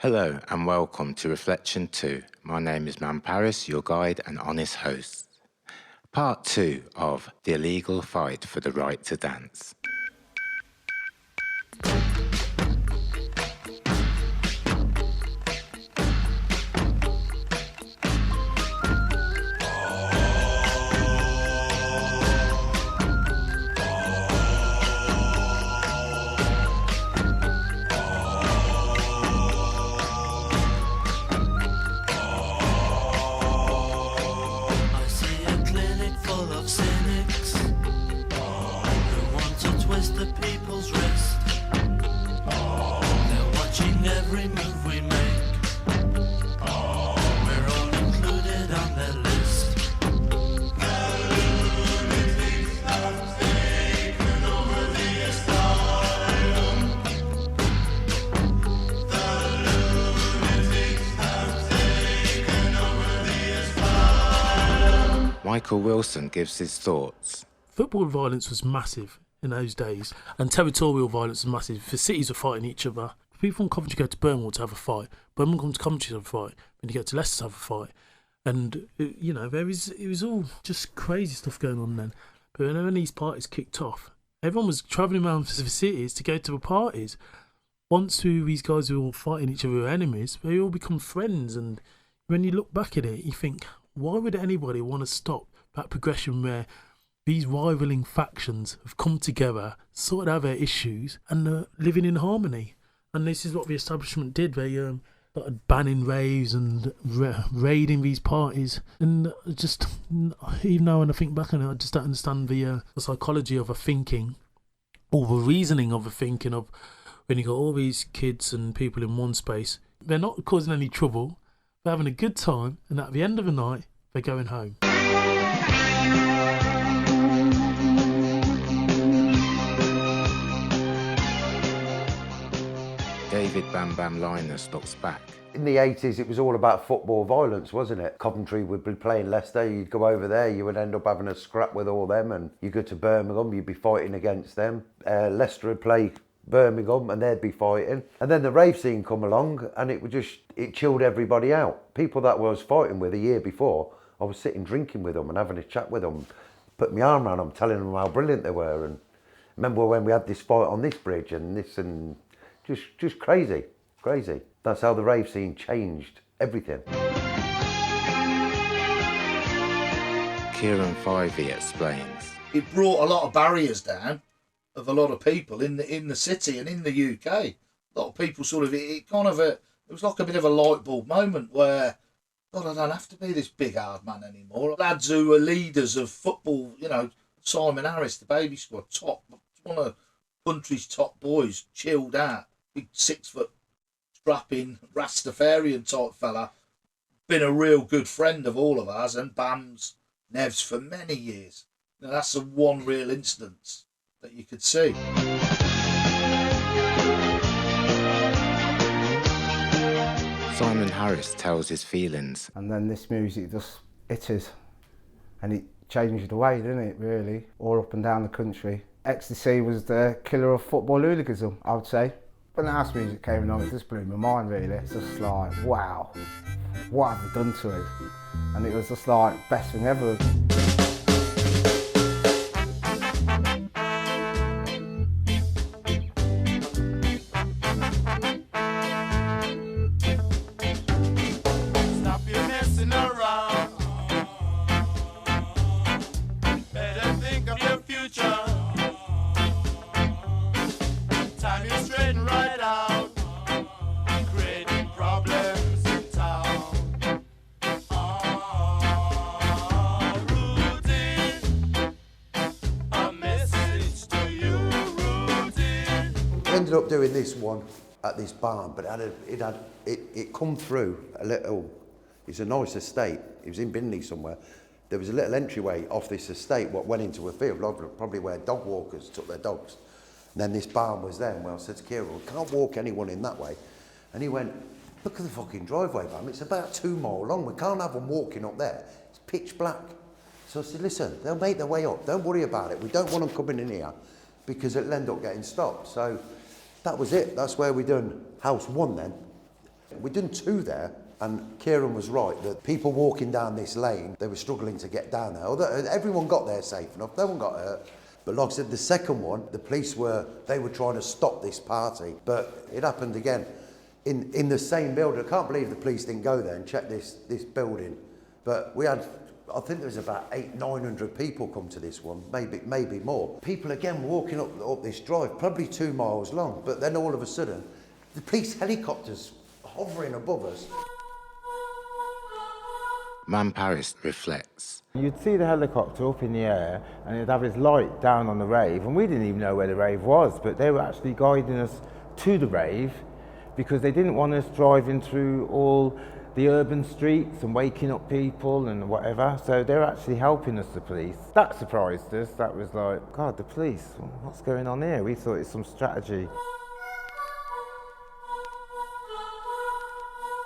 Hello and welcome to Reflection 2. My name is Man Parris, your guide and honest host. Part 2 of The Illegal Fight for the Right to Dance. Michael Wilson gives his thoughts. Football violence was massive in those days, and territorial violence was massive. The cities were fighting each other. People from Coventry go to Birmingham to have a fight. Birmingham come to Coventry to have a fight. Then you go to Leicester to have a fight. And, it was all just crazy stuff going on then. But when these parties kicked off, everyone was travelling around the cities to go to the parties. Once these guys were all fighting each other, were enemies, they all become friends. And when you look back at it, you think, why would anybody want to stop that progression where these rivaling factions have come together, sorted out their issues, and are living in harmony? And this is what the establishment did. They started banning raves and raiding these parties. And just, even now when I think back on it, I just don't understand the psychology of a thinking, or the reasoning of a thinking of when you got all these kids and people in one space. They're not causing any trouble. They're having a good time, and at the end of the night, they're going home. David Bam Bam Liner stops back. In the 80s, it was all about football violence, wasn't it? Coventry would be playing Leicester, you'd go over there, you would end up having a scrap with all them, and you go to Birmingham, you'd be fighting against them. Leicester would play Birmingham and they'd be fighting. And then the rave scene come along and it chilled everybody out. People that I was fighting with a year before, I was sitting drinking with them and having a chat with them, putting my arm around them, telling them how brilliant they were. And remember when we had this fight on this bridge and this, and just crazy. That's how the rave scene changed everything. Kieran Fivey explains. It brought a lot of barriers down of a lot of people in the city and in the UK. A lot of people it was like a bit of a light bulb moment where, God, I don't have to be this big hard man anymore. Lads who are leaders of football, Simon Harris, the baby squad, one of the country's top boys, chilled out, big 6 foot strapping Rastafarian type fella, been a real good friend of all of ours and Bam's, Nev's for many years. That's the one real instance that you could see. Simon Harris tells his feelings. And then this music just hit us, and it changed the way, didn't it, really? All up and down the country. Ecstasy was the killer of football hooliganism, I would say. When the house music came along, it just blew my mind, really. It's just like, wow, what have they done to it? And it was just like, best thing ever. Ended up doing this one at this barn, but it come through a little. It's a nice estate. It was in Binley somewhere. There was a little entryway off this estate what went into a field, probably where dog walkers took their dogs. And then this barn was there, and I said to Kieran, we can't walk anyone in that way. And he went, look at the fucking driveway, Bam, it's about 2 miles long. We can't have them walking up there. It's pitch black. So I said, listen, they'll make their way up. Don't worry about it. We don't want them coming in here because it'll end up getting stopped. So that was it. That's where we done house 1 then. We'd done 2 there, and Kieran was right that people walking down this lane, they were struggling to get down there. Although everyone got there safe enough, no one got hurt. But like I said, the second one, the police were trying to stop this party, but it happened again in the same building. I can't believe the police didn't go there and check this building. But we had, I think there was about 800-900 people come to this one, maybe more. People again walking up this drive, probably 2 miles long, but then all of a sudden, the police helicopters hovering above us. Man Parris reflects. You'd see the helicopter up in the air and it'd have its light down on the rave, and we didn't even know where the rave was, but they were actually guiding us to the rave because they didn't want us driving through all the urban streets and waking up people and whatever, so they were actually helping us, the police. That surprised us. That was like, God, the police, what's going on here? We thought it's some strategy.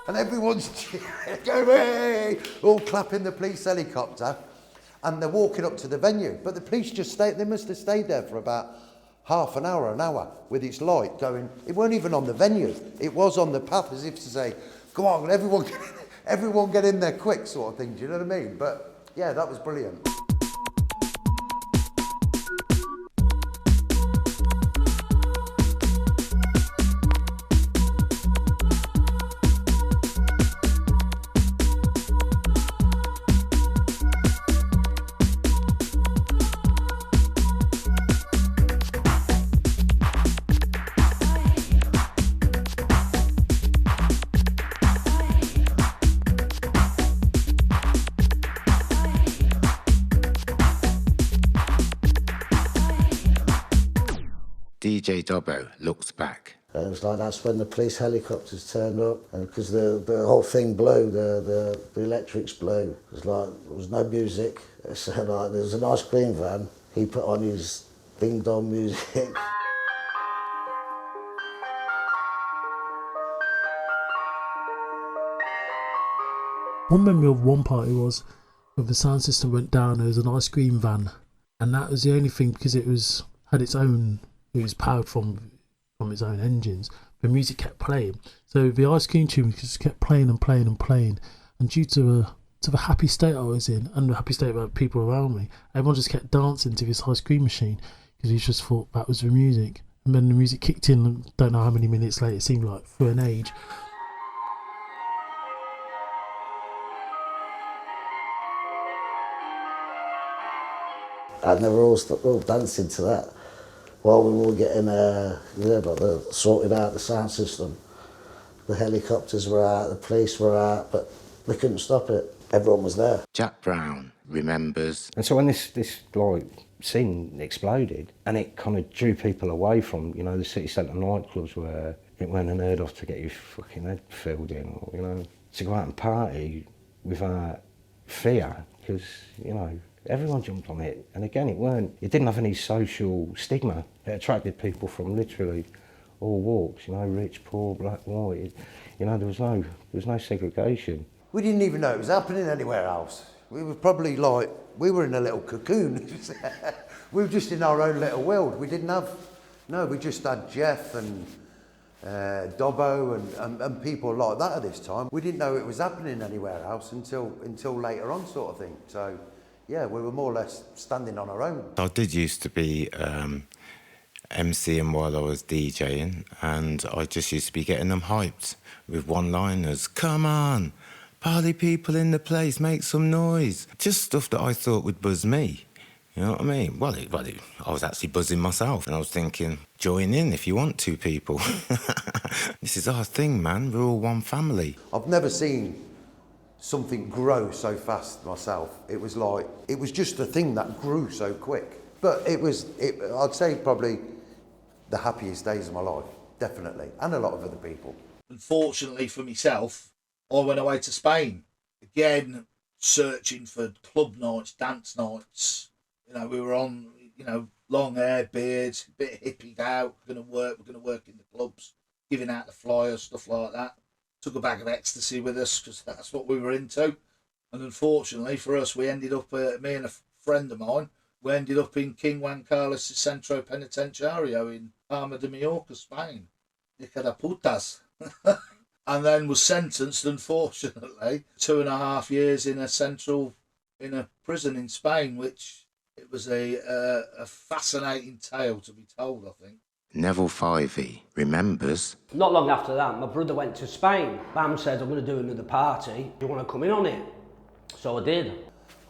And everyone's going, all clapping the police helicopter, and they're walking up to the venue. But the police they must have stayed there for about half an hour with its light going. It weren't even on the venue, it was on the path, as if to say, come on, everyone get in there quick, sort of thing, do you know what I mean? But yeah, that was brilliant. DJ Dobbo looks back. And it was like that's when the police helicopters turned up, and because the whole thing blew, the electrics blew. It was like there was no music. So like there was an ice cream van. He put on his ding dong music. One memory of one party was when the sound system went down, there was an ice cream van, and that was the only thing because it was powered from its own engines. The music kept playing, so the ice cream tune just kept playing and playing and playing. And due to the happy state I was in and the happy state of the people around me, everyone just kept dancing to this ice cream machine because we just thought that was the music. And then the music kicked in. And don't know how many minutes later. It seemed like for an age. And they were all dancing to that while we were all getting sorted out the sound system. The helicopters were out, the police were out, but they couldn't stop it. Everyone was there. Jack Brown remembers. And so when this like scene exploded, and it kind of drew people away from, you know, the city centre nightclubs where it went unheard of to get your fucking head filled in, or, you know, to go out and party without fear, because, you know, everyone jumped on it. And again, it didn't have any social stigma. It attracted people from literally all walks, you know, rich, poor, black, white. You know, there was no segregation. We didn't even know it was happening anywhere else. We were probably like, we were in a little cocoon. We were just in our own little world. We just had Jeff and Dobbo and people like that at this time. We didn't know it was happening anywhere else until later on, sort of thing. So yeah, we were more or less standing on our own. I did used to be MCing while I was DJing, and I just used to be getting them hyped with one-liners. Come on, party people in the place, make some noise. Just stuff that I thought would buzz me. You know what I mean? Well, I was actually buzzing myself, and I was thinking, join in if you want to, people. This is our thing, man. We're all one family. I've never seen something grow so fast myself. It was just a thing that grew so quick. But I'd say probably the happiest days of my life, definitely, and a lot of other people. Unfortunately for myself, I went away to Spain. Again, searching for club nights, dance nights. You know, we were on, you know, long hair, beards, a bit hippied out, we're going to work in the clubs, giving out the flyers, stuff like that. Took a bag of ecstasy with us because that's what we were into. And unfortunately for us, we ended up, me and a friend of mine, we ended up in King Juan Carlos Centro Penitenciario in Palma de Mallorca, Spain. Hija de putas. and then was sentenced, unfortunately, 2.5 years in a prison in Spain, which it was a fascinating tale to be told, I think. Nev Fivey remembers. Not long after that, my brother went to Spain. Bam said, I'm going to do another party. Do you want to come in on it? So I did.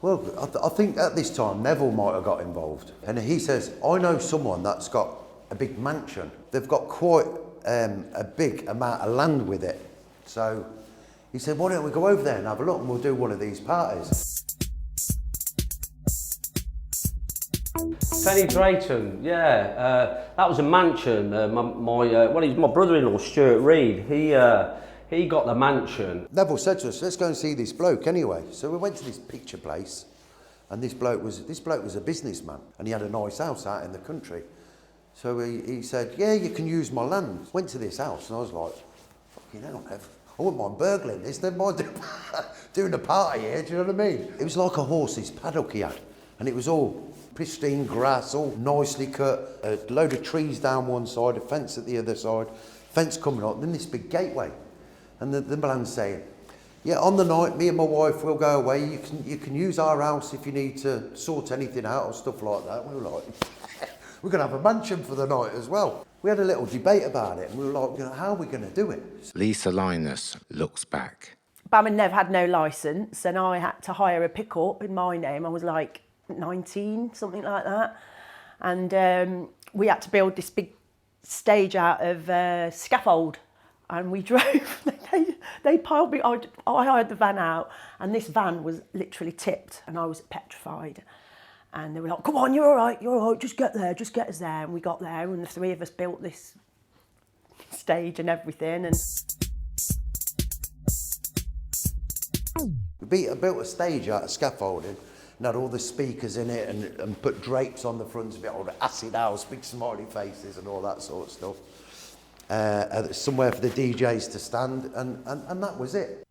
Well, I think at this time Neville might have got involved. And he says, I know someone that's got a big mansion. They've got quite a big amount of land with it. So he said, why don't we go over there and have a look and we'll do one of these parties. Penny Drayton, yeah. That was a mansion. My brother-in-law, Stuart Reed, he got the mansion. Neville said to us, let's go and see this bloke anyway. So we went to this picture place, and this bloke was a businessman, and he had a nice house out in the country. So he said, yeah, you can use my land. Went to this house, and I was like, fucking hell, Nev, I wouldn't mind burgling this, never mind doing a party here, do you know what I mean? It was like a horse's paddock he had, and it was all pristine grass, all nicely cut, a load of trees down one side, a fence at the other side, fence coming up, then this big gateway. And the man's saying, yeah, on the night, me and my wife will go away. You can use our house if you need to sort anything out or stuff like that. We were like, we're going to have a mansion for the night as well. We had a little debate about it, and we were like, how are we going to do it? Lisa Linus looks back. Bam and Nev had no licence, and I had to hire a pickup in my name. I was like 19, something like that. And we had to build this big stage out of scaffold. And we drove, they piled me, I hired the van out, and this van was literally tipped, and I was petrified. And they were like, come on, you're all right, just get us there. And we got there, and the three of us built this stage and everything. And we built a stage out of scaffolding, and had all the speakers in it, and put drapes on the front of it, all the acid house, big smiley faces and all that sort of stuff. Somewhere for the DJs to stand, and that was it.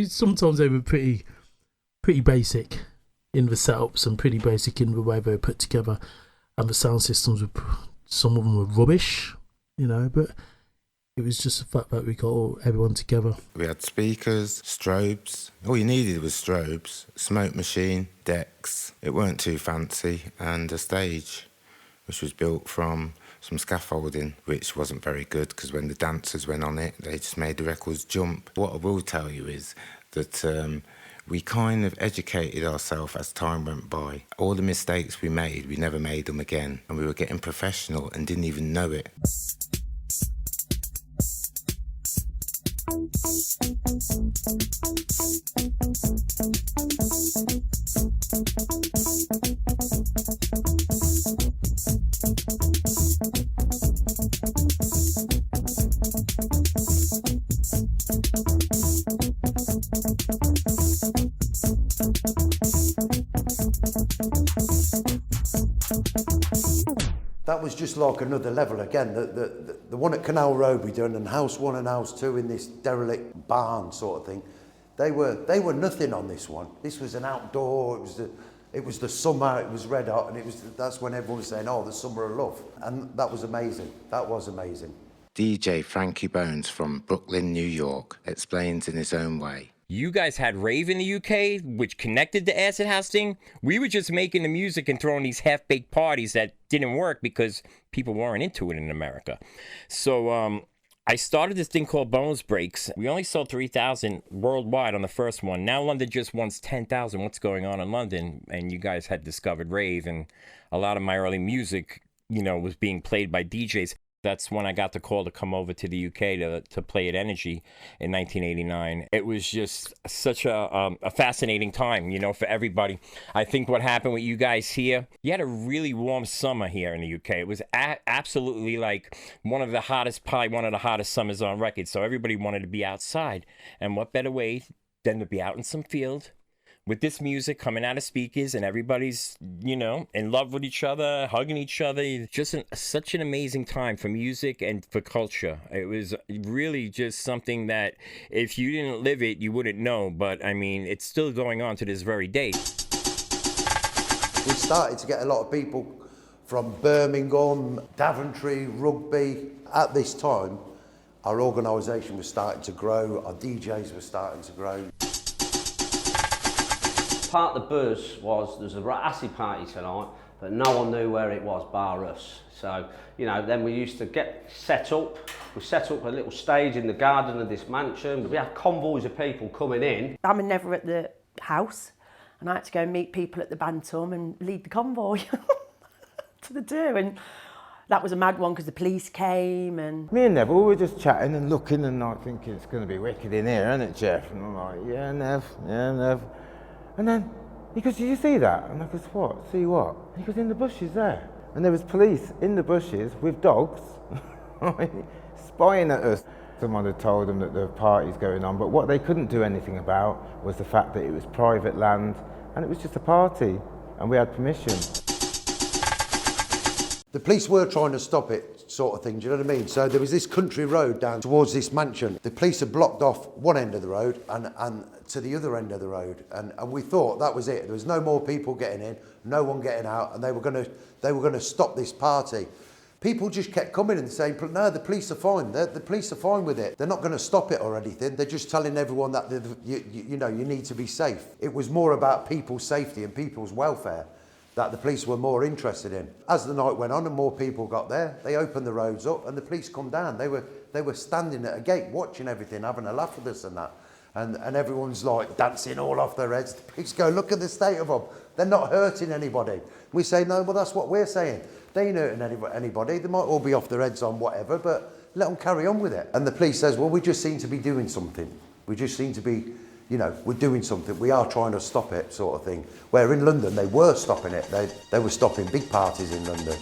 Sometimes they were pretty basic in the setups and pretty basic in the way they were put together, and the sound systems some of them were rubbish, but it was just the fact that we got everyone together. We had speakers, strobes. All you needed was strobes, smoke machine, decks. It weren't too fancy, and a stage, which was built from some scaffolding, which wasn't very good because when the dancers went on it, they just made the records jump. What I will tell you is that we kind of educated ourselves as time went by. All the mistakes we made, we never made them again, and we were getting professional and didn't even know it. That was just like another level again. The one at Canal Road we done, and House 1 and House 2 in this derelict barn sort of thing. They were nothing on this one. This was an outdoor. It was the summer. It was red hot, and that's when everyone was saying, "Oh, the summer of love," and that was amazing. That was amazing. DJ Frankie Bones from Brooklyn, New York, explains in his own way. You guys had rave in the UK, which connected the acid house thing. We were just making the music and throwing these half-baked parties that didn't work because people weren't into it in America. So I started this thing called Bones Breaks. We only sold 3,000 worldwide on the first one. Now London just wants 10,000. What's going on in London? And you guys had discovered rave, and a lot of my early music, was being played by DJs. That's when I got the call to come over to the UK to play at Energy in 1989. It was just such a fascinating time, for everybody. I think what happened with you guys here, you had a really warm summer here in the UK. It was absolutely like probably one of the hottest summers on record. So everybody wanted to be outside. And what better way than to be out in some field with this music coming out of speakers, and everybody's, in love with each other, hugging each other. Just such an amazing time for music and for culture. It was really just something that if you didn't live it, you wouldn't know. But I mean, it's still going on to this very day. We started to get a lot of people from Birmingham, Coventry, Rugby. At this time, Our organisation was starting to grow, our DJs were starting to grow. Part of the buzz was there's a acid party tonight, but no one knew where it was bar us. So, you know, then we used to get set up. We set up a little stage in the garden of this mansion. We had convoys of people coming in. I'm never at the house, and I had to go and meet people at the Bantam and lead the convoy to the do. And that was a mad one because the police came and... Me and Neville were just chatting and looking and like thinking it's going to be wicked in here, isn't it, Jeff? And I'm like, yeah, Nev. And then he goes, did you see that? And I goes, what? See what? He goes, in the bushes there. And there was police in the bushes with dogs spying at us. Someone had told them that the party's going on, but what they couldn't do anything about was the fact that it was private land and it was just a party and we had permission. The police were trying to stop it, sort of thing, do you know what I mean? So there was this country road down towards this mansion. The police had blocked off one end of the road and to the other end of the road. And we thought that was it. There was no more people getting in, no one getting out, and they were gonna stop this party. People just kept coming and saying, no, the police are fine. The police are fine with it. They're not going to stop it or anything. They're just telling everyone that, you know, you need to be safe. It was more about people's safety and people's welfare that the police were more interested in. As the night went on and more people got there, they opened the roads up and the police come down. They were standing at a gate watching everything, having a laugh with us and that. And everyone's like dancing all off their heads. The police go, look at the state of them. They're not hurting anybody. We say, no, well, that's what we're saying. They ain't hurting anybody. They might all be off their heads on whatever, but let them carry on with it. And the police says, well, we just seem to be doing something. We just seem to be, you know, we're doing something. We are trying to stop it, sort of thing. Where in London, they were stopping it. They were stopping big parties in London.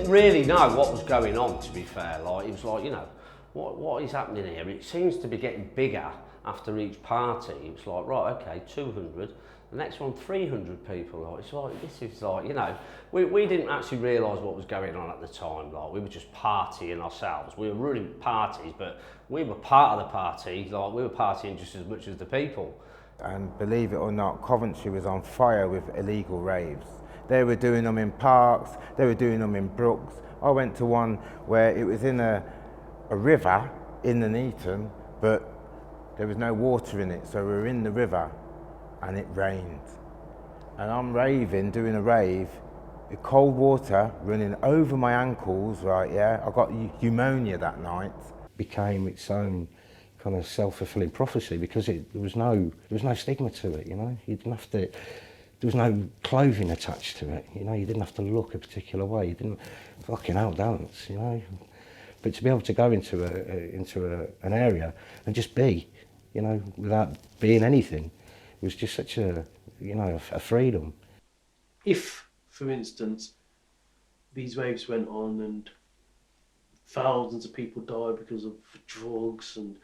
Really know what was going on, to be fair. Like, it was like, you know, what is happening here? It seems to be getting bigger after each party. It's like, right, okay, 200, the next one 300 people. Like, it's like, this is like, you know, we didn't actually realise what was going on at the time. Like, we were just partying ourselves. We were running parties, but we were part of the party. Like, we were partying just as much as the people. And believe it or not, Coventry was on fire with illegal raves. They were doing them in parks, they were doing them in brooks. I went to one where it was in a river in the Nuneaton, but there was no water in it, so we were in the river and it rained. And I'm raving, doing a rave, with cold water running over my ankles, right, yeah. I got pneumonia that night. Became its own kind of self-fulfilling prophecy because there was no stigma to it, you know. You didn't have to. There was no clothing attached to it, you know. You didn't have to look a particular way. You didn't fucking out dance, you know. But to be able to go into an area and just be, you know, without being anything, was just such a, you know, a freedom. If, for instance, these waves went on and thousands of people died because of drugs, and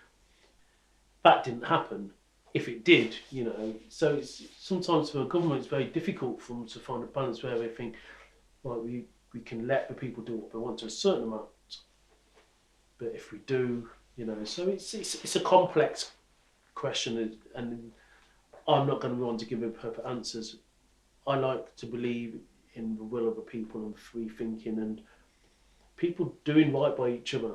that didn't happen. If it did, you know, so it's sometimes for a government it's very difficult for them to find a balance where they think, well, we can let the people do what they want to a certain amount, but if we do, you know, so it's a complex question, and I'm not going to be one to give them perfect answers. I like to believe in the will of the people and free thinking and people doing right by each other,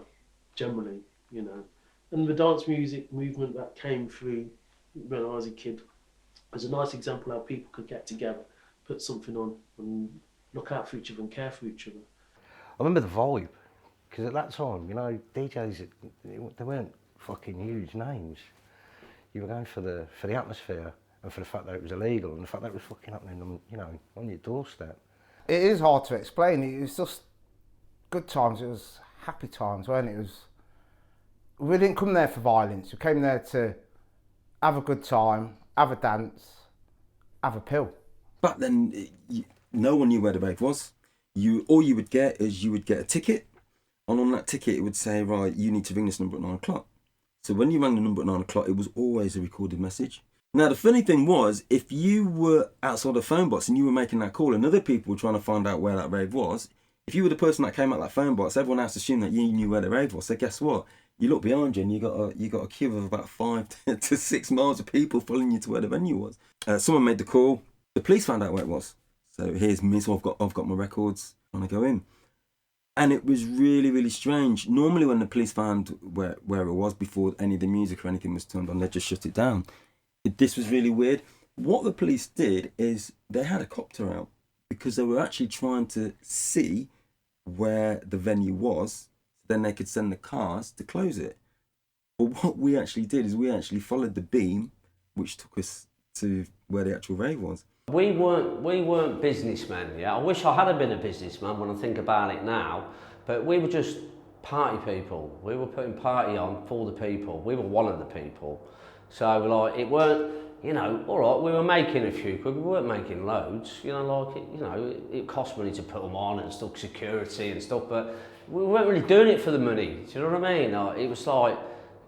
generally, you know, and the dance music movement that came through when I was a kid was a nice example how people could get together, put something on and look out for each other and care for each other. I remember the vibe, because at that time, you know, DJs, they weren't fucking huge names. You were going for the atmosphere and for the fact that it was illegal and the fact that it was fucking happening on, you know, on your doorstep. It is hard to explain. It was just good times. It was happy times, weren't it? We didn't come there for violence. We came there to have a good time, have a dance, have a pill. Back then, no one knew where the rave was. All you would get is you would get a ticket, and on that ticket it would say, right, you need to ring this number at 9 o'clock. So when you rang the number at 9 o'clock, it was always a recorded message. Now, the funny thing was, if you were outside the phone box and you were making that call and other people were trying to find out where that rave was, if you were the person that came out that phone box, everyone else assumed that you knew where the rave was. So guess what? You look behind you and you got a queue of about 5 to 6 miles of people following you to where the venue was. Someone made the call. The police found out where it was. So here's me. So I've got my records. I want to go in. And it was really, really strange. Normally when the police found where it was before any of the music or anything was turned on, they just shut it down. This was really weird. What the police did is they had a copter out because they were actually trying to see where the venue was. Then they could send the cars to close it. But what we actually did is we actually followed the beam, which took us to where the actual rave was. We weren't businessmen, yeah. I wish I had been a businessman when I think about it now, but we were just party people. We were putting party on for the people. We were one of the people. So like it weren't, you know, all right, we were making a few quid, we weren't making loads, you know, like, it cost money to put them on and stuff, security and stuff, but we weren't really doing it for the money, do you know what I mean? Like, it was like,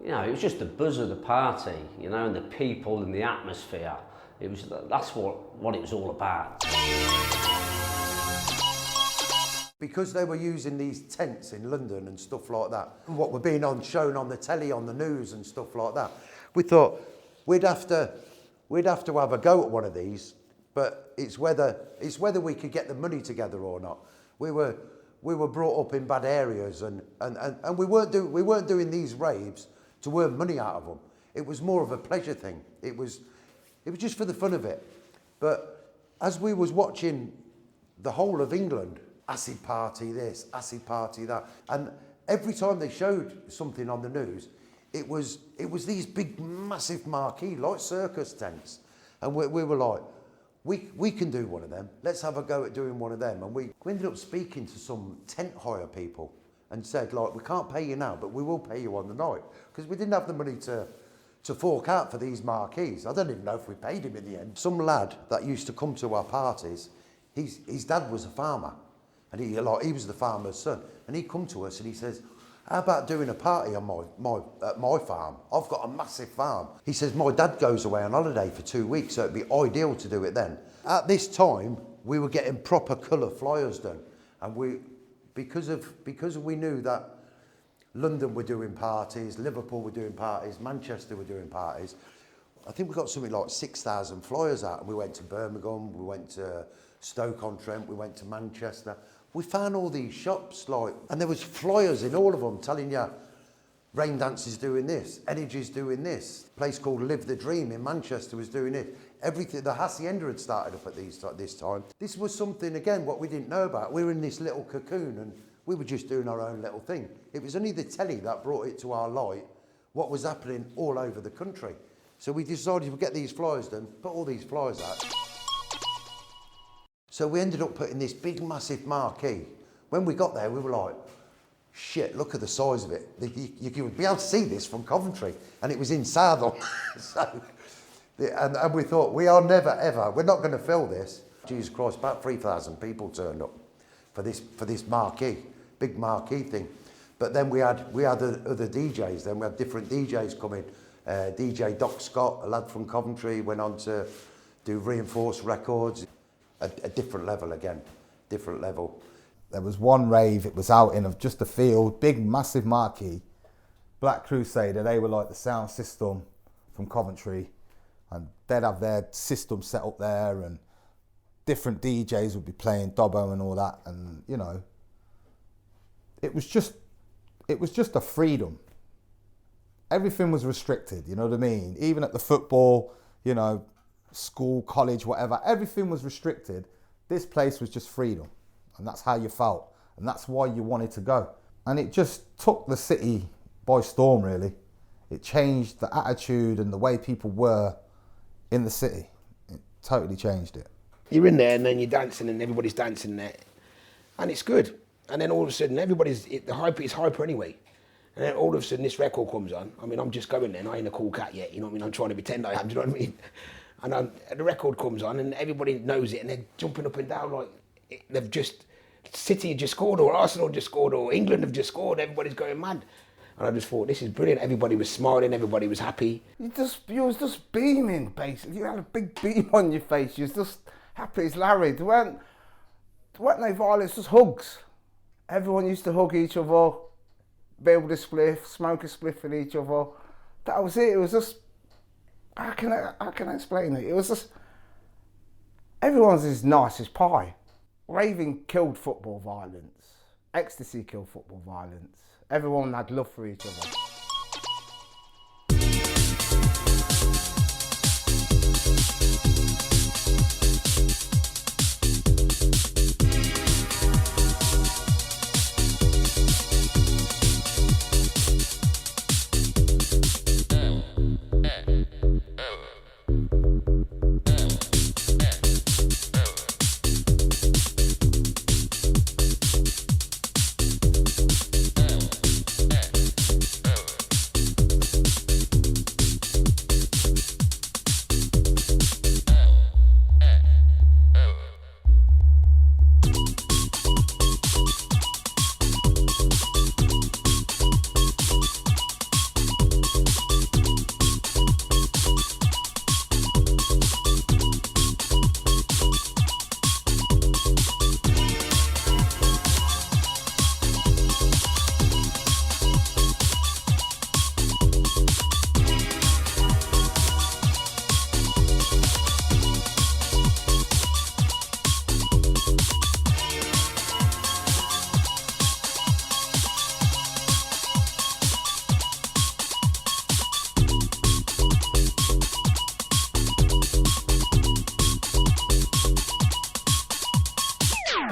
you know, it was just the buzz of the party, you know, and the people and the atmosphere. That's what it was all about. Because they were using these tents in London and stuff like that, and what were being shown on the telly, on the news and stuff like that, we thought we'd have to have a go at one of these, but it's whether we could get the money together or not. We were brought up in bad areas, and we weren't doing these raves to earn money out of them. It was more of a pleasure thing. It was just for the fun of it. But as we was watching the whole of England, acid party this, acid party that, and every time they showed something on the news, it was these big, massive marquee, like circus tents. And we were like, we can do one of them. Let's have a go at doing one of them. And we ended up speaking to some tent hire people and said, like, we can't pay you now, but we will pay you on the night. Because we didn't have the money to fork out for these marquees. I don't even know if we paid him in the end. Some lad that used to come to our parties, his dad was a farmer, and he was the farmer's son. And he come to us and he says, how about doing a party on my farm? I've got a massive farm. He says, my dad goes away on holiday for 2 weeks, so it'd be ideal to do it then. At this time, we were getting proper colour flyers done, and because we knew that London were doing parties, Liverpool were doing parties, Manchester were doing parties. I think we got something like 6,000 flyers out, and we went to Birmingham, we went to Stoke-on-Trent, we went to Manchester. We found all these shops, and there was flyers in all of them telling you, Rain Dance is doing this, Energy's doing this, a place called Live the Dream in Manchester was doing it. Everything, the Hacienda had started up at this time. This was something, again, what we didn't know about. We were in this little cocoon, and we were just doing our own little thing. It was only the telly that brought it to our light, what was happening all over the country. So we decided to get these flyers done, put all these flyers out. So we ended up putting this big, massive marquee. When we got there, we were like, shit, look at the size of it. You would be able to see this from Coventry. And it was in Southall. And we thought, we are never, ever, we're not going to fill this. Jesus Christ, about 3,000 people turned up for this marquee, big marquee thing. But then we had other DJs. Then we had different DJs coming. DJ Doc Scott, a lad from Coventry, went on to do Reinforced Records. A different level again, different level. There was one rave, it was out in just a field, big massive marquee. Black Crusader, they were like the sound system from Coventry, and they'd have their system set up there, and different DJs would be playing Dobbo and all that, and you know, it was just a freedom. Everything was restricted, you know what I mean? Even at the football, you know, school, college, whatever, everything was restricted. This place was just freedom, and that's how you felt, and that's why you wanted to go. And it just took the city by storm, really. It changed the attitude and the way people were in the city. It totally changed it. You're in there and then you're dancing and everybody's dancing there, and it's good. And then all of a sudden the hype is hyper anyway. And then all of a sudden this record comes on. I mean, I'm just going there and I ain't a cool cat yet, you know what I mean? I'm trying to pretend I am, do you know what I mean? And the record comes on and everybody knows it and they're jumping up and down like City had just scored or Arsenal just scored or England have just scored, everybody's going mad. And I just thought, this is brilliant. Everybody was smiling, everybody was happy. You was just beaming, basically. You had a big beam on your face. You was just happy as Larry. There weren't no violence, just hugs. Everyone used to hug each other, build a spliff, smoke a spliff with each other. That was it. It was just, how can I explain it? It was just, everyone's as nice as pie. Raving killed football violence. Ecstasy killed football violence. Everyone had love for each other.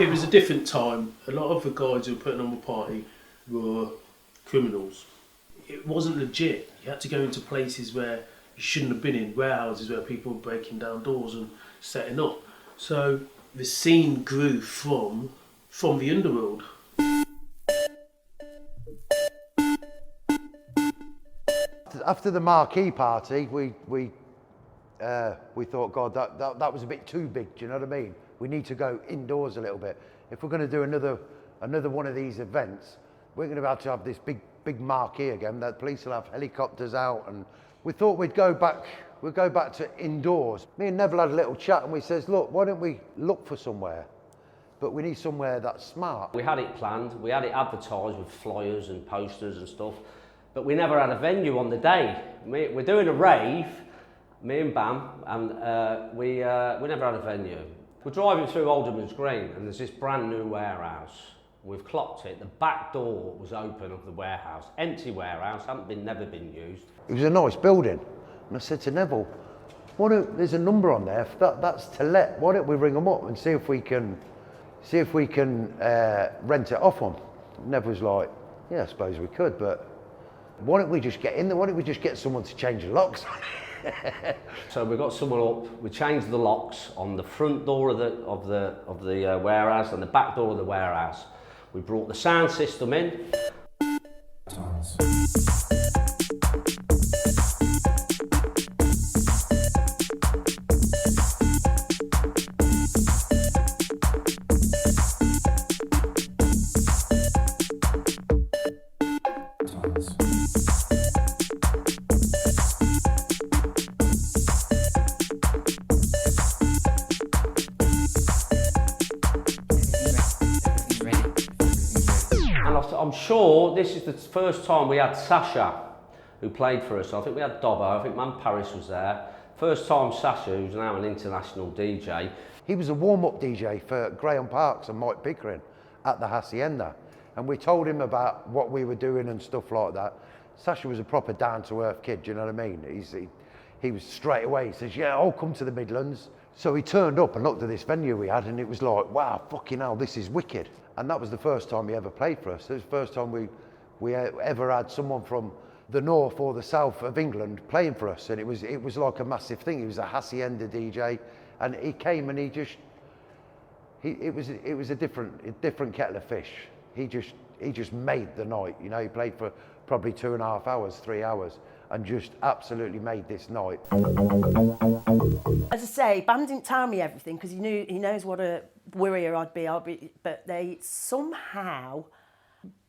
It was a different time. A lot of the guys who were putting on the party were criminals. It wasn't legit. You had to go into places where you shouldn't have been in, warehouses where people were breaking down doors and setting up. So the scene grew from the underworld. After the marquee party, we thought, God, that was a bit too big. Do you know what I mean? We need to go indoors a little bit. If we're going to do another one of these events, we're going to have to have this big marquee again. The police will have helicopters out, and we thought we'd go back to indoors. Me and Neville had a little chat, and we says, look, why don't we look for somewhere? But we need somewhere that's smart. We had it planned. We had it advertised with flyers and posters and stuff, but we never had a venue on the day. We're doing a rave, me and Bam, and we never had a venue. We're driving through Alderman's Green and there's this brand new warehouse. We've clocked it. The back door was open of the warehouse. Empty warehouse, never been used. It was a nice building. And I said to Neville, there's a number on there, that's to let. Why don't we ring them up and see if we can rent it off them? Neville was like, yeah, I suppose we could, but why don't we just get in there? Why don't we just get someone to change the locks on it? So we got someone up. We changed the locks on the front door of the warehouse and the back door of the warehouse. We brought the sound system in. I'm sure this is the first time we had Sasha, who played for us. I think we had Dobbo, I think Man Parris was there. First time Sasha, who's now an international DJ. He was a warm-up DJ for Graham Parks and Mike Pickering at the Hacienda. And we told him about what we were doing and stuff like that. Sasha was a proper down-to-earth kid, do you know what I mean? He was straight away, he says, yeah, I'll come to the Midlands. So he turned up and looked at this venue we had and it was like, wow, fucking hell, this is wicked. And that was the first time he ever played for us. It was the first time we ever had someone from the north or the south of England playing for us. And it was like a massive thing. He was a Hacienda DJ and he came and it was a different kettle of fish. he just made the night. You know, he played for probably 2.5 hours, 3 hours, and just absolutely made this night. As I say, band didn't tell me everything because he knows what a worrier I'd be, but they somehow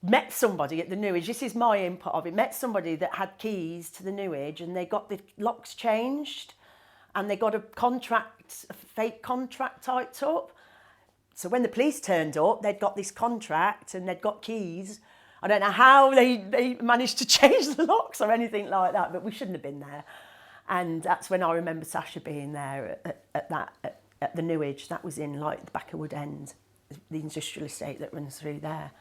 met somebody at the Newage. This is my input of it. Met somebody that had keys to the Newage, and they got the locks changed, and they got a fake contract typed up. So when the police turned up, they'd got this contract and they'd got keys. I don't know how they managed to change the locks or anything like that, but we shouldn't have been there. And that's when I remember Sasha being there at the Newage. That was in like the Backerwood End, the industrial estate that runs through there.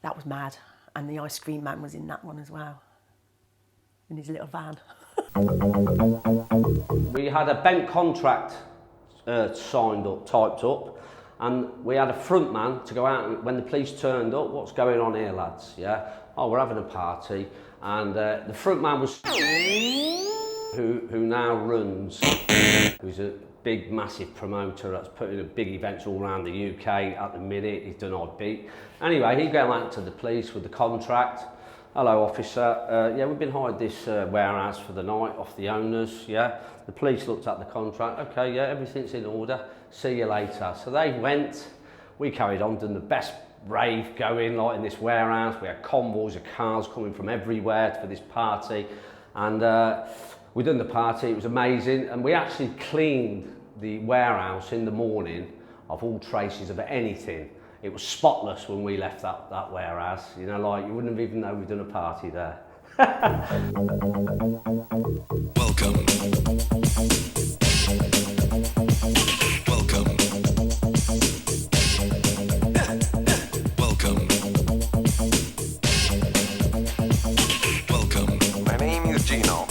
That was mad. And the ice cream man was in that one as well, in his little van. We had a bent contract signed up, typed up, and we had a front man to go out, and when the police turned up, what's going on here, lads? Yeah, oh, we're having a party, and the front man was who now runs, who's a big, massive promoter that's putting big events all around the UK at the minute. He's done odd beat. Anyway, he went out to the police with the contract. Hello, officer. Yeah, we've been hired this warehouse for the night off the owners. Yeah, the police looked at the contract. Okay, yeah, everything's in order. See you later. So they went. We carried on, done the best rave going, like in this warehouse. We had convoys of cars coming from everywhere for this party, and we done the party. It was amazing, and we actually cleaned the warehouse in the morning of all traces of anything. It was spotless when we left that warehouse. You know, like you wouldn't have even known we'd done a party there. Welcome. Welcome. Welcome. Welcome. My name is Gino.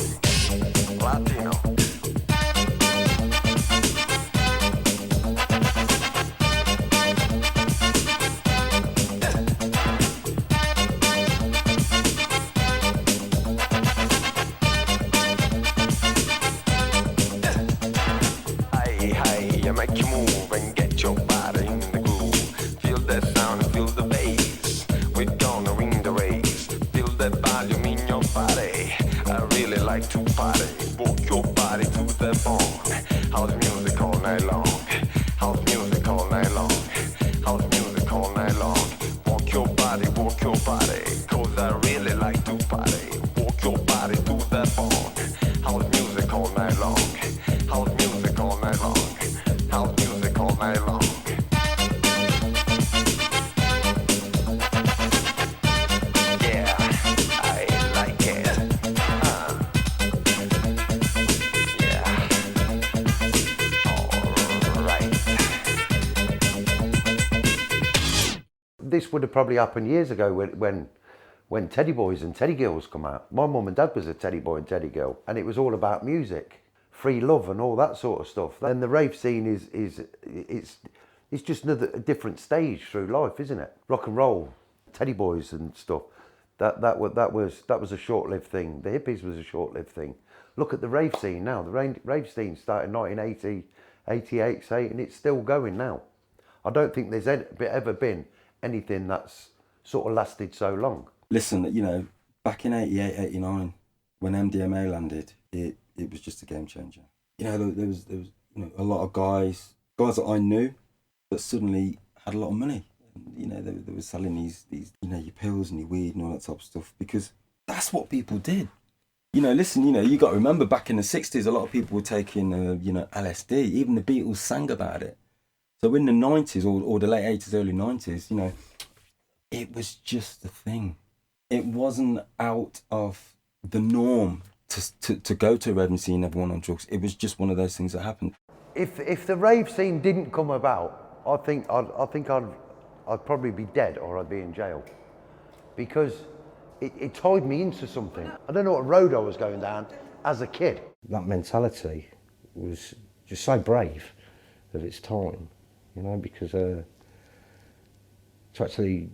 Latino. Make you move and get your body in the groove. Feel that sound and feel the bass. We're gonna win the race. Feel that volume in your body. I really like to party. Walk your body to the bone. House music all night long. House music all night long. House music all night long. Walk your body, cause I really like to party. Walk your body to the bone. House music all night long. House music all night long. House music all night long. Yeah, I like it. Yeah. All right. This would have probably happened years ago when Teddy Boys and Teddy Girls come out. My mum and dad was a Teddy Boy and Teddy Girl, and it was all about music. Free love and all that sort of stuff. Then the rave scene it's just a different stage through life, isn't it? Rock and roll, Teddy Boys and stuff. That was a short-lived thing. The hippies was a short-lived thing. Look at the rave scene now. The rave scene started in 1980, 88, and it's still going now. I don't think there's ever been anything that's sort of lasted so long. Listen, you know, back in 88, 89, when MDMA landed, it was just a game changer. You know, there was you know, a lot of guys that I knew that suddenly had a lot of money. And, you know, they were selling these you know, your pills and your weed and all that type of stuff, because that's what people did. You know, listen, you know, you got to remember back in the 60s, a lot of people were taking, you know, LSD. Even the Beatles sang about it. So in the 90s or the late 80s, early 90s, you know, it was just a thing. It wasn't out of the norm to go to a rave scene and everyone on drugs. It was just one of those things that happened. If the rave scene didn't come about, I think I'd probably be dead or I'd be in jail, because it tied me into something. I don't know what road I was going down as a kid. That mentality was just so brave of its time, you know, because to actually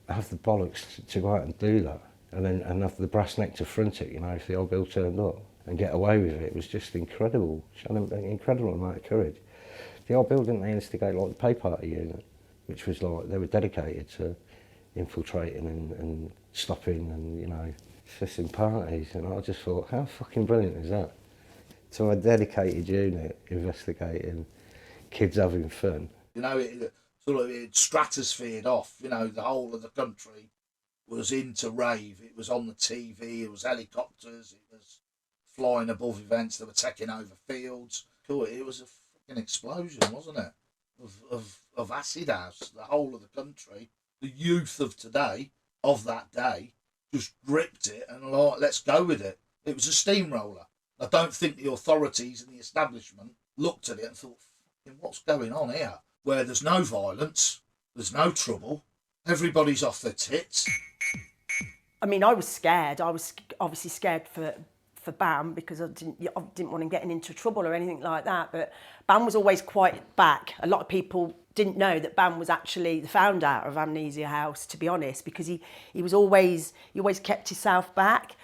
have the bollocks to go out and do that, and have the brass neck to front it, you know, if the old bill turned up, and get away with it was just incredible. Showed an incredible amount of courage. The old bill didn't they instigate like the pay party unit. which was like, they were dedicated to infiltrating and stopping and, you know, fissing parties. And I just thought, how fucking brilliant is that? So a dedicated unit investigating kids having fun. You know, it stratosphered off. You know, the whole of the country was into rave. It was on the TV. It was helicopters. It was flying above events that were taking over fields. Cool. It was a fucking explosion, wasn't it? Of acid house. The whole of the country, the youth of today, of that day, just gripped it and like, let's go with it. It was a steamroller. I don't think the authorities and the establishment looked at it and thought, what's going on here? Where there's no violence, there's no trouble, everybody's off their tits. I mean, I was scared. I was obviously scared for BAM because I didn't want him getting into trouble or anything like that. But BAM was always quite back. A lot of people didn't know that BAM was actually the founder of Amnesia House, to be honest, because he always kept himself back.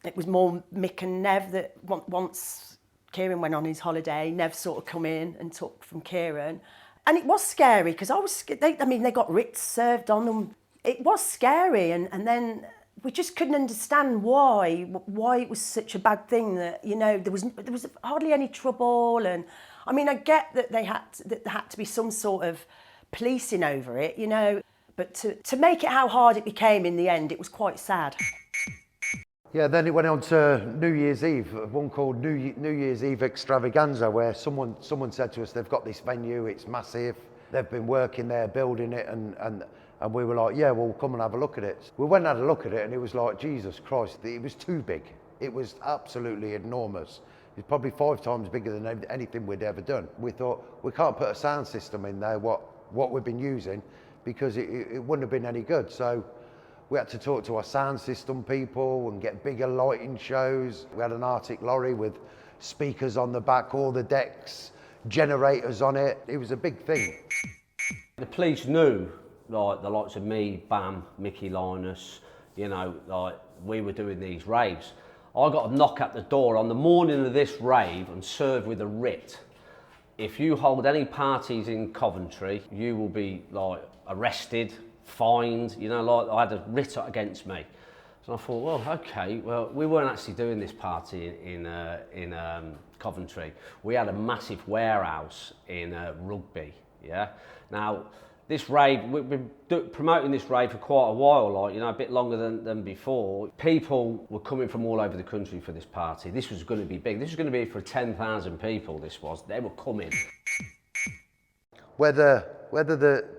It was more Mick and Nev that once Kieran went on his holiday, Nev sort of come in and took from Kieran. And it was scary because they got writs served on them. It was scary, and then we just couldn't understand why it was such a bad thing that, you know, there was hardly any trouble. And I mean, I get that there had to be some sort of policing over it, you know, but to make it how hard it became in the end, it was quite sad. Yeah, then it went on to New Year's Eve, one called New Year's Eve Extravaganza, where someone said to us, they've got this venue, it's massive, they've been working there, building it, and we were like, yeah, well, come and have a look at it. We went and had a look at it, and it was like, Jesus Christ, it was too big. It was absolutely enormous. It's probably 5 times bigger than anything we'd ever done. We thought, we can't put a sound system in there, what we've been using, because it wouldn't have been any good. So we had to talk to our sound system people and get bigger lighting shows. We had an Arctic lorry with speakers on the back, all the decks, generators on it. It was a big thing. The police knew, like the likes of me, BAM, Mickey Linus, you know, like we were doing these raves. I got a knock at the door on the morning of this rave and served with a writ. If you hold any parties in Coventry, you will be like arrested, fined, you know, like I had a writ against me. So I thought, well, okay, well, we weren't actually doing this party in Coventry. We had a massive warehouse in Rugby, yeah? Now, this rave, we've been promoting this rave for quite a while, like, you know, a bit longer than before. People were coming from all over the country for this party. This was going to be big. This was going to be for 10,000 people, this was. They were coming. Whether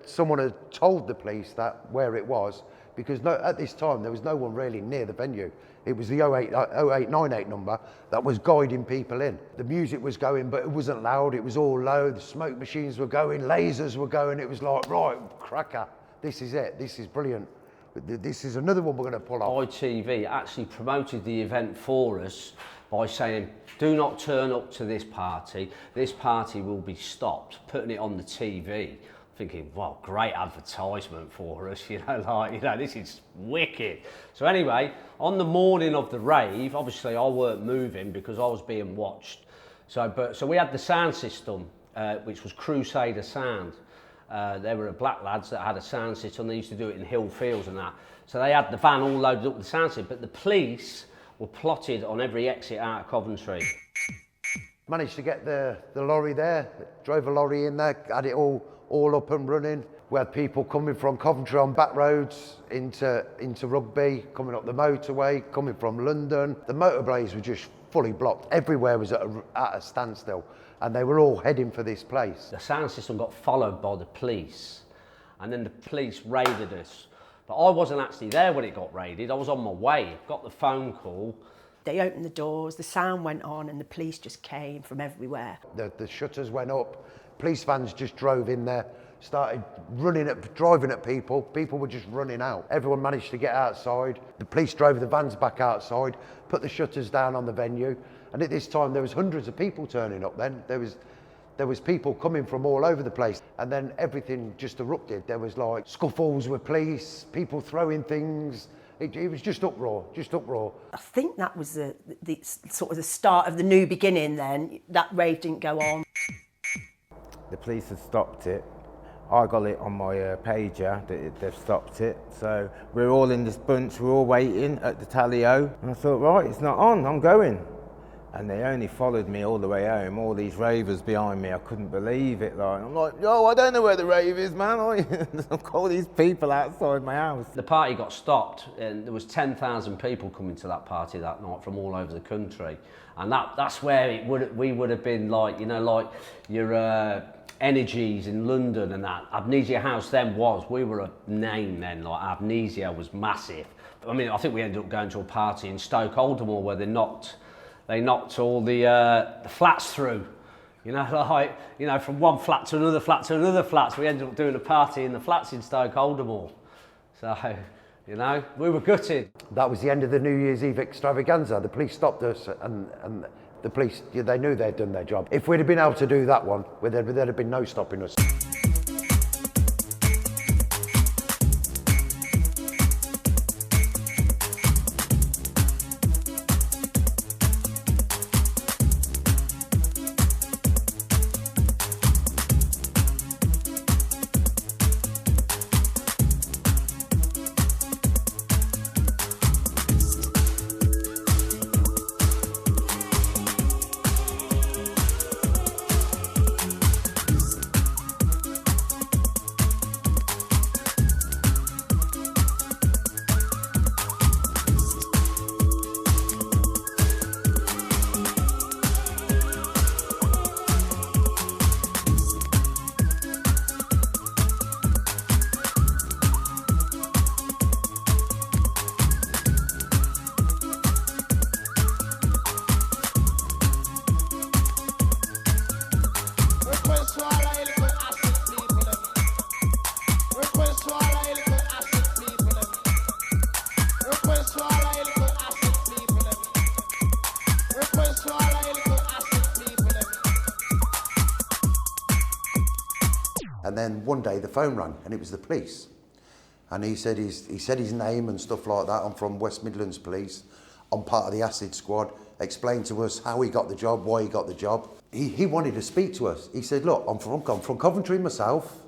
someone had told the police that where it was, because at this time there was no one really near the venue. It was the 0898 number that was guiding people in. The music was going, but it wasn't loud, it was all low, the smoke machines were going, lasers were going, it was like, right, cracker, this is it, this is brilliant. This is another one we're going to pull off. ITV actually promoted the event for us by saying, do not turn up to this party will be stopped, putting it on the TV. Thinking, well, great advertisement for us, you know, like, you know, this is wicked. So anyway, on the morning of the rave, obviously I weren't moving because I was being watched. So we had the sound system, which was Crusader Sound. They were black lads that had a sound system. They used to do it in hill fields and that. So they had the van all loaded up with the sound system, but the police were plotted on every exit out of Coventry. Managed to get the lorry there, drove a lorry in there, had it all up and running. We had people coming from Coventry on back roads into Rugby, coming up the motorway, coming from London. The motorways were just fully blocked. Everywhere was at a standstill, and they were all heading for this place. The sound system got followed by the police, and then the police raided us. But I wasn't actually there when it got raided. I was on my way, got the phone call. They opened the doors, the sound went on, and the police just came from everywhere. The shutters went up, police vans just drove in there, started driving at people. People were just running out. Everyone managed to get outside. The police drove the vans back outside, put the shutters down on the venue. And at this time, there was hundreds of people turning up then. There was people coming from all over the place. And then everything just erupted. There was like scuffles with police, people throwing things. It was just uproar. I think that was the sort of the start of the new beginning then. That rave didn't go on. The police had stopped it, I got it on my pager that they've stopped it. So we're all in this bunch, we're all waiting at the tally-o. And I thought, right, it's not on, I'm going. And they only followed me all the way home, all these ravers behind me. I couldn't believe it. Like, I'm like, yo, I don't know where the rave is, man. I've got all these people outside my house. The party got stopped, and there was 10,000 people coming to that party that night from all over the country. And that's where we would have been like, you know, like your Energies in London and that. Amnesia House then we were a name then, like Amnesia was massive. I mean, I think we ended up going to a party in Stoke Aldermore where they knocked all the flats through. You know, like, you know, from one flat to another flat to another flat. So we ended up doing a party in the flats in Stoke Aldermore. So, you know, we were gutted. That was the end of the New Year's Eve extravaganza. The police stopped us, and the police, they knew they'd done their job. If we'd have been able to do that one, there'd have been no stopping us. And then one day the phone rang and it was the police. And he said his name and stuff like that. I'm from West Midlands Police. I'm part of the acid squad. Explained to us how he got the job, why he got the job. He wanted to speak to us. He said, look, I'm from Coventry myself.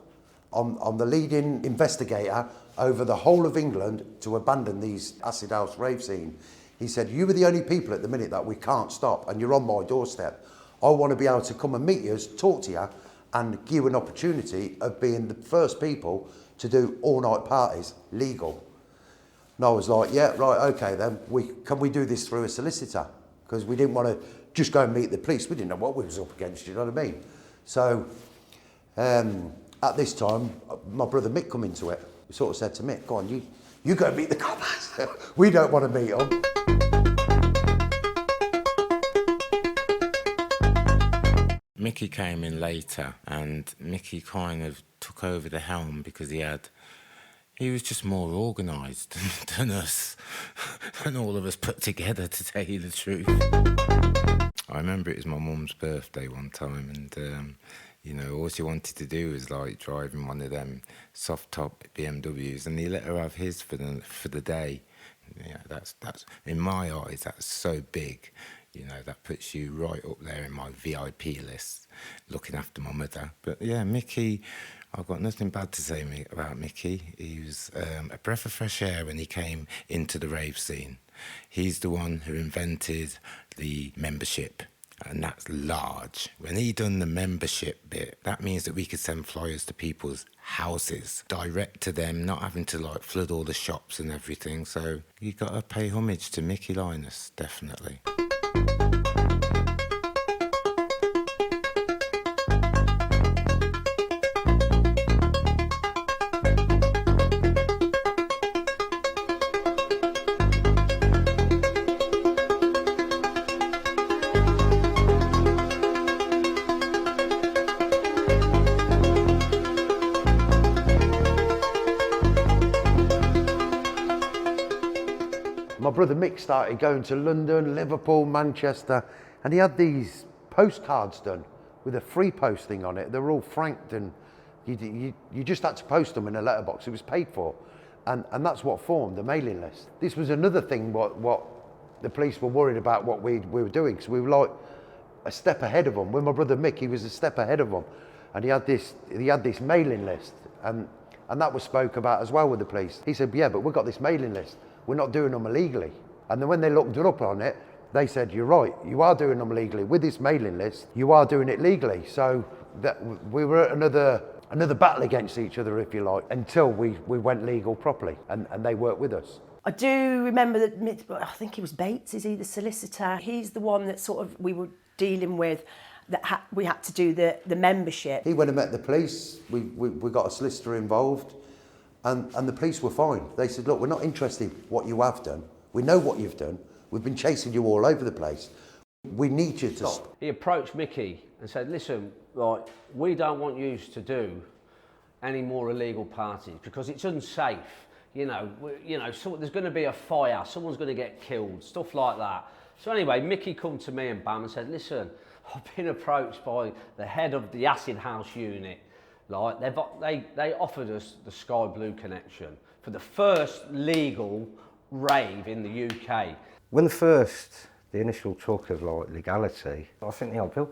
I'm the leading investigator over the whole of England to abandon these acid house rave scene. He said, you were the only people at the minute that we can't stop, and you're on my doorstep. I want to be able to come and meet you, talk to you, and give you an opportunity of being the first people to do all-night parties legal. And I was like, yeah, right, okay then, can we do this through a solicitor? Because we didn't want to just go and meet the police. We didn't know what we was up against, you know what I mean? So at this time, my brother Mick come into it. He sort of said to Mick, go on, you go meet the coppers. We don't want to meet them. Mickey came in later, and Mickey kind of took over the helm because he was just more organised than us, and all of us put together, to tell you the truth. I remember it was my mum's birthday one time, and you know, all she wanted to do was like driving one of them soft top BMWs, and he let her have his for the day. Yeah, that's in my eyes, that's so big. You know, that puts you right up there in my VIP list, looking after my mother. But yeah, Mickey, I've got nothing bad to say about Mickey. He was a breath of fresh air when he came into the rave scene. He's the one who invented the membership, and that's large. When he done the membership bit, that means that we could send flyers to people's houses, direct to them, not having to like flood all the shops and everything. So you got to pay homage to Mickey Linus, definitely. My brother Mick started going to London, Liverpool, Manchester, and he had these postcards done with a free posting on it. They were all franked, and you just had to post them in a letterbox. It was paid for, and that's what formed the mailing list. This was another thing what the police were worried about what we were doing, because we were like a step ahead of them. With my brother Mick, he was a step ahead of them. and he had this mailing list, and that was spoke about as well with the police. He said, yeah, but we've got this mailing list. We're not doing them illegally. And then when they looked up on it, they said, you're right, you are doing them legally. With this mailing list, you are doing it legally. So that we were at another battle against each other, if you like, until we went legal properly, and they worked with us. I do remember that, I think he was Bates, is he the solicitor? He's the one that sort of we were dealing with, that we had to do the membership. He went and met the police, we got a solicitor involved, and the police were fine. They said, look, we're not interested in what you have done. We know what you've done. We've been chasing you all over the place. We need you to stop. He approached Mickey and said, listen, right, we don't want you to do any more illegal parties because it's unsafe. You know, so there's going to be a fire, someone's going to get killed, stuff like that. So anyway, Mickey come to me and Bam and said, listen, I've been approached by the head of the Acid House unit. Like, they offered us the Sky Blue connection for the first legal rave in the UK. When the initial talk of like legality, I think the old bill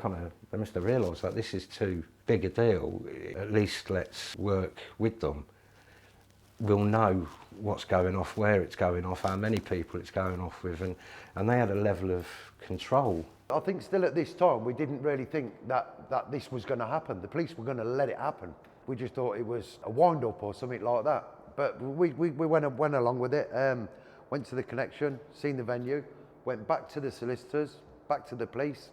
they must have realised that this is too big a deal. At least let's work with them. We'll know what's going off, where it's going off, how many people it's going off with, and they had a level of control. I think still at this time, we didn't really think that this was going to happen. The police were going to let it happen. We just thought it was a wind-up or something like that. But we went along with it, went to the connection, seen the venue, went back to the solicitors, back to the police,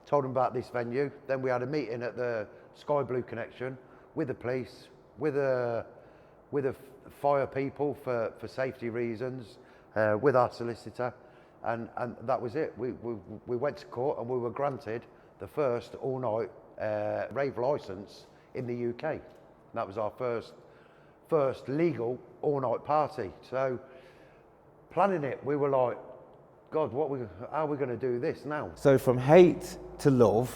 told them about this venue. Then we had a meeting at the Sky Blue connection with the police, with the fire people for safety reasons, with our solicitor, and that was it. We went to court and we were granted the first all-night rave licence in the UK. That was our first legal all-night party. So planning it, we were like, God, how are we going to do this now? So from hate to love,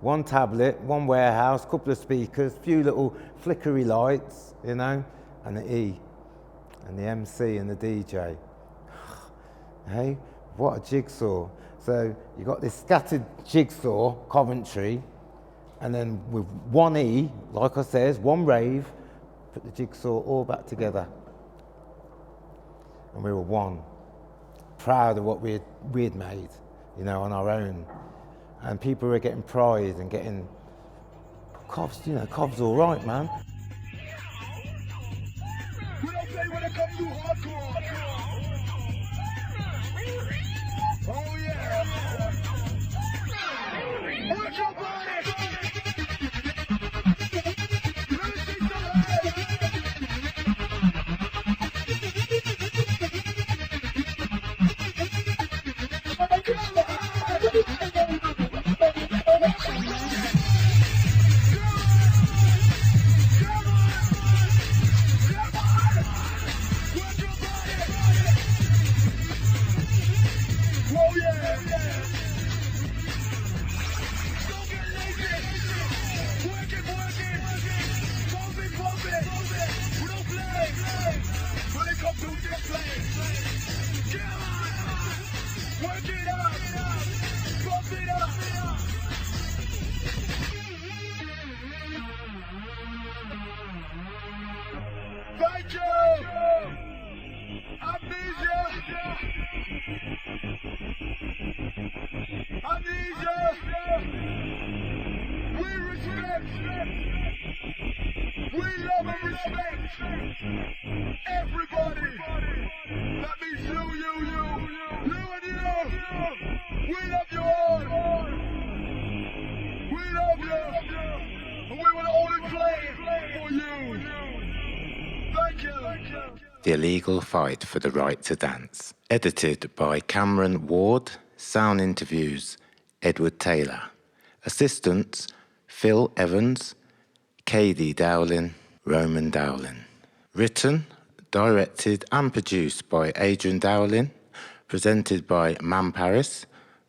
one tablet, one warehouse, couple of speakers, few little flickery lights, you know, and the E, and the MC and the DJ. Hey, what a jigsaw. So you got this scattered jigsaw, Coventry, and then with one E, like I says, one rave, put the jigsaw all back together. And we were one. Proud of what we had made, you know, on our own. And people were getting pride and getting, Cov's, you know, Cov's all right, man. We don't play when it comes to hardcore. Oh yeah. Work your body. Let me see some hands. Thatcher! Amnesia! Amnesia! We respect! We love and respect everybody! That means you and you! We love you all! We love you! And we will only play for you! Thank you! The Illegal Fight for the Right to Dance. Edited by Cameron Ward. Sound interviews, Edward Taylor. Assistants, Phil Evans, Katie Dowling, Roman Dowling. Written, directed and produced by Adrian Dowling. Presented by Man Parris.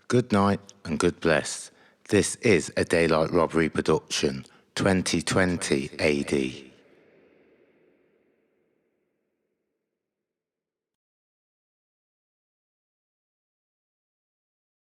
Good night and good bless. This is a Daylight Robbery production, 2020 AD.